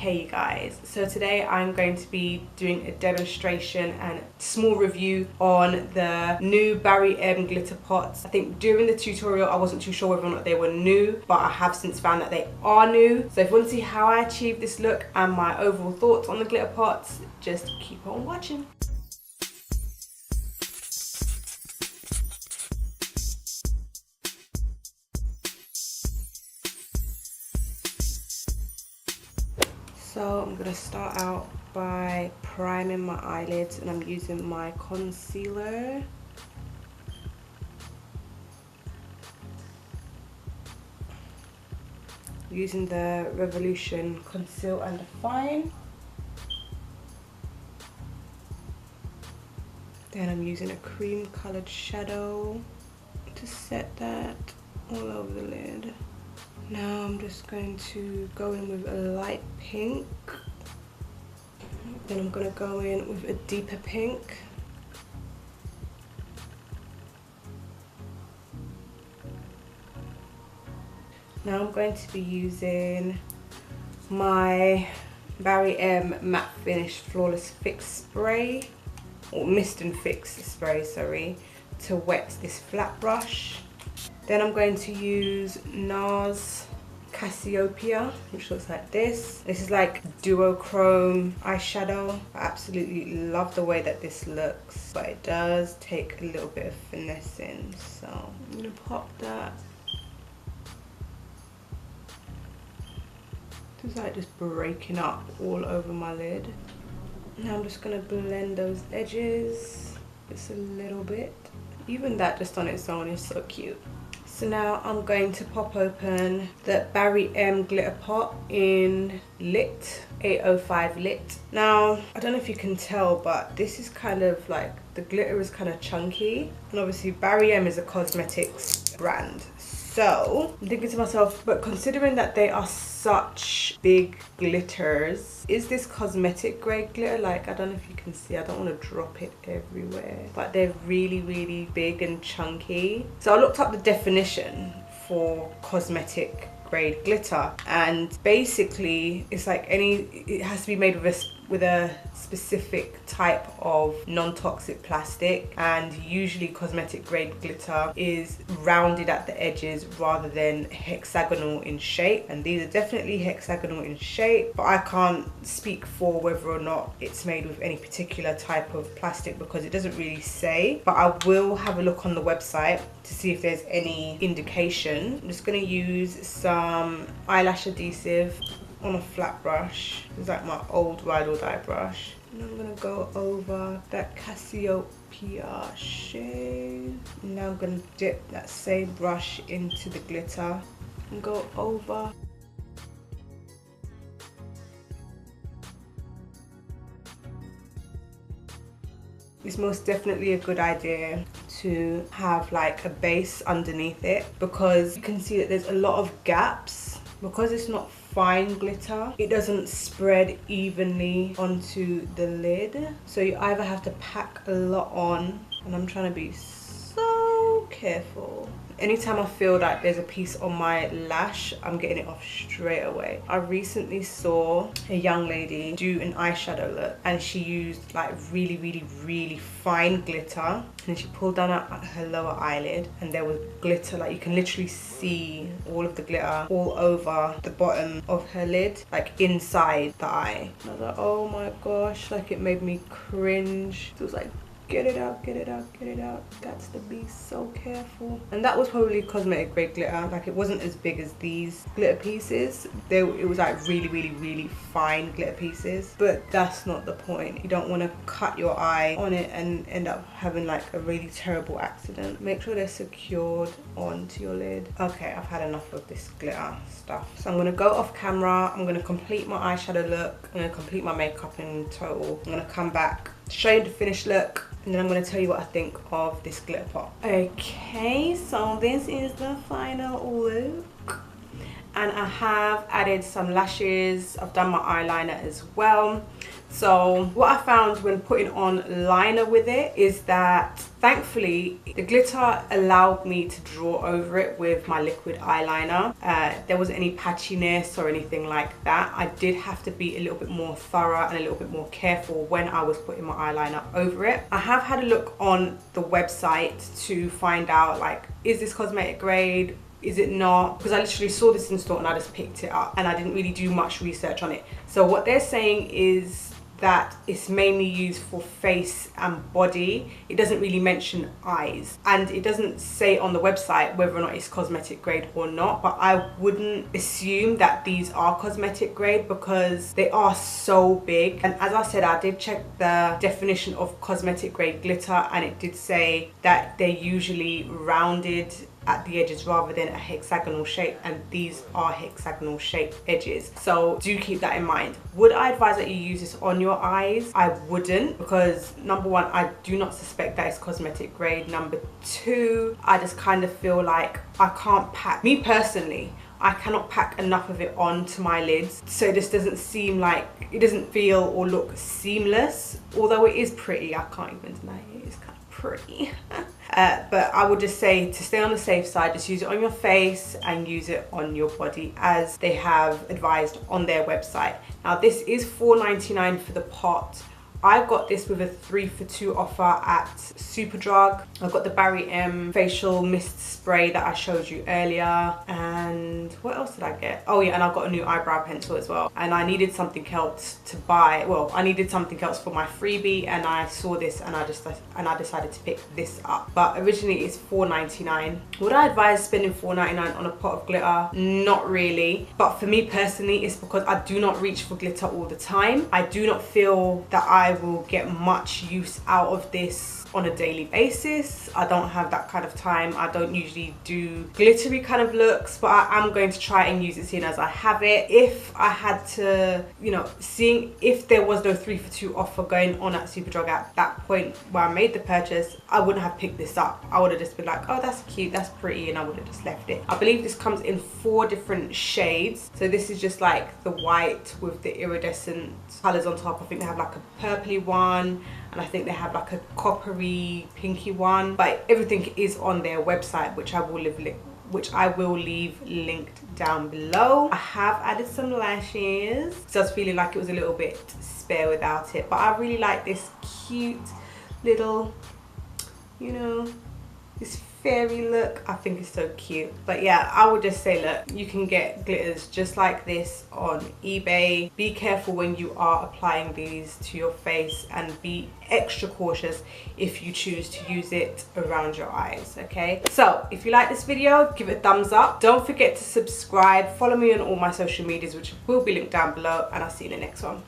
Hey guys, so today I'm going to be doing a demonstration and small review on the new Barry M glitter pots. I think during the tutorial I wasn't too sure whether or not they were new, but I have since found that they are new. So if you want to see how I achieved this look and my overall thoughts on the glitter pots, just keep on watching. So I'm going to start out by priming my eyelids, and I'm using my concealer. Using the Revolution Conceal and Define. Then I'm using a cream coloured shadow to set that all over the lid. Now I'm just going to go in with a light pink. Then I'm going to go in with a deeper pink. Now I'm going to be using my Barry M Matte Finish Flawless Fix Spray, or Mist and Fix Spray, sorry, to wet this flat brush. Then I'm going to use Nars Cassiopeia, which looks like this. This is like duochrome eyeshadow. I absolutely love the way that this looks, but it does take a little bit of finessing. So I'm gonna pop that. It's like just breaking up all over my lid. Now I'm just gonna blend those edges just a little bit. Even that just on its own is so cute. So now I'm going to pop open the Barry M glitter pot in Lit, 805 Lit. Now, I don't know if you can tell, but this is kind of like, the glitter is kind of chunky. And obviously Barry M is a cosmetics brand. So I'm thinking to myself, but considering that they are such big glitters, is this cosmetic grade glitter? Like, I don't know if you can see, I don't want to drop it everywhere, but they're really, really big and chunky. So I looked up the definition for cosmetic grade glitter, and basically it's like it has to be made with a specific type of non-toxic plastic, and usually cosmetic grade glitter is rounded at the edges rather than hexagonal in shape, and these are definitely hexagonal in shape, but I can't speak for whether or not it's made with any particular type of plastic because it doesn't really say, but I will have a look on the website to see if there's any indication. I'm just going to use some eyelash adhesive on a flat brush. It's like my old Ride or Die brush. And I'm gonna go over that Cassiopeia shade. Now I'm gonna dip that same brush into the glitter and go over. It's most definitely a good idea to have like a base underneath it, because you can see that there's a lot of gaps. Because it's not fine glitter, it doesn't spread evenly onto the lid. So you either have to pack a lot on, and I'm trying to be so careful. Anytime I feel like there's a piece on my lash, I'm getting it off straight away. I recently saw a young lady do an eyeshadow look, and she used like really, really, really fine glitter, and she pulled down her lower eyelid, and there was glitter, like you can literally see all of the glitter all over the bottom of her lid, like inside the eye. And I was like, oh my gosh, like it made me cringe. So it was like, get it out, get it out, get it out. That's to be so careful. And that was probably cosmetic grade glitter. Like it wasn't as big as these glitter pieces. It was like really, really, really fine glitter pieces. But that's not the point. You don't want to cut your eye on it and end up having like a really terrible accident. Make sure they're secured onto your lid. Okay, I've had enough of this glitter stuff. So I'm going to go off camera. I'm going to complete my eyeshadow look. I'm going to complete my makeup in total. I'm going to come back, show you the finished look, and then I'm going to tell you what I think of this glitter pot. Okay, so this is the final look. And I have added some lashes. I've done my eyeliner as well. So what I found when putting on liner with it is that thankfully the glitter allowed me to draw over it with my liquid eyeliner. There wasn't any patchiness or anything like that. I did have to be a little bit more thorough and a little bit more careful when I was putting my eyeliner over it. I have had a look on the website to find out, like, is this cosmetic grade? Is it not? Because I literally saw this in store and I just picked it up and I didn't really do much research on it. So what they're saying is that it's mainly used for face and body. It doesn't really mention eyes, and it doesn't say on the website whether or not it's cosmetic grade or not, but I wouldn't assume that these are cosmetic grade because they are so big. And as I said, I did check the definition of cosmetic grade glitter and it did say that they're usually rounded at the edges rather than a hexagonal shape, and these are hexagonal shaped edges, so do keep that in mind. Would I advise that you use this on your eyes? I wouldn't, because number one, I do not suspect that it's cosmetic grade. Number two, I just kind of feel like I can't pack, me personally, I cannot pack enough of it onto my lids, so this doesn't seem like, it doesn't feel or look seamless, although it is pretty. I can't even deny it, it's kind of pretty. But I would just say, to stay on the safe side, just use it on your face and use it on your body as they have advised on their website. Now this is $4.99 for the pot. I got this with a 3 for 2 offer at Superdrug. I've got the Barry M facial mist spray that I showed you earlier. And what else did I get? Oh yeah, and I've got a new eyebrow pencil as well. And I needed something else to buy. Well, I needed something else for my freebie, and I saw this and I decided to pick this up. But originally it's $4.99. Would I advise spending $4.99 on a pot of glitter? Not really. But for me personally, it's because I do not reach for glitter all the time. I do not feel that I will get much use out of this on a daily basis. I don't have that kind of time. I don't usually do glittery kind of looks, but I am going to try and use it seeing as I have it. If I had to, you know, seeing if there was no 3 for 2 offer going on at Superdrug at that point where I made the purchase, I wouldn't have picked this up. I would have just been like, oh, that's cute, that's pretty, and I would have just left it. I believe this comes in 4 different shades. So this is just like the white with the iridescent colors on top. I think they have like a purpley one, and I think they have like a coppery pinky one, but everything is on their website, which I will leave linked down below. I have added some lashes, so I was feeling like it was a little bit spare without it, but I really like this cute little, you know, this fairy look. I think it's so cute. But yeah, I would just say, look, you can get glitters just like this on eBay. Be careful when you are applying these to your face, and be extra cautious if you choose to use it around your eyes, okay? So if you like this video, give it a thumbs up. Don't forget to subscribe. Follow me on all my social medias, which will be linked down below, and I'll see you in the next one.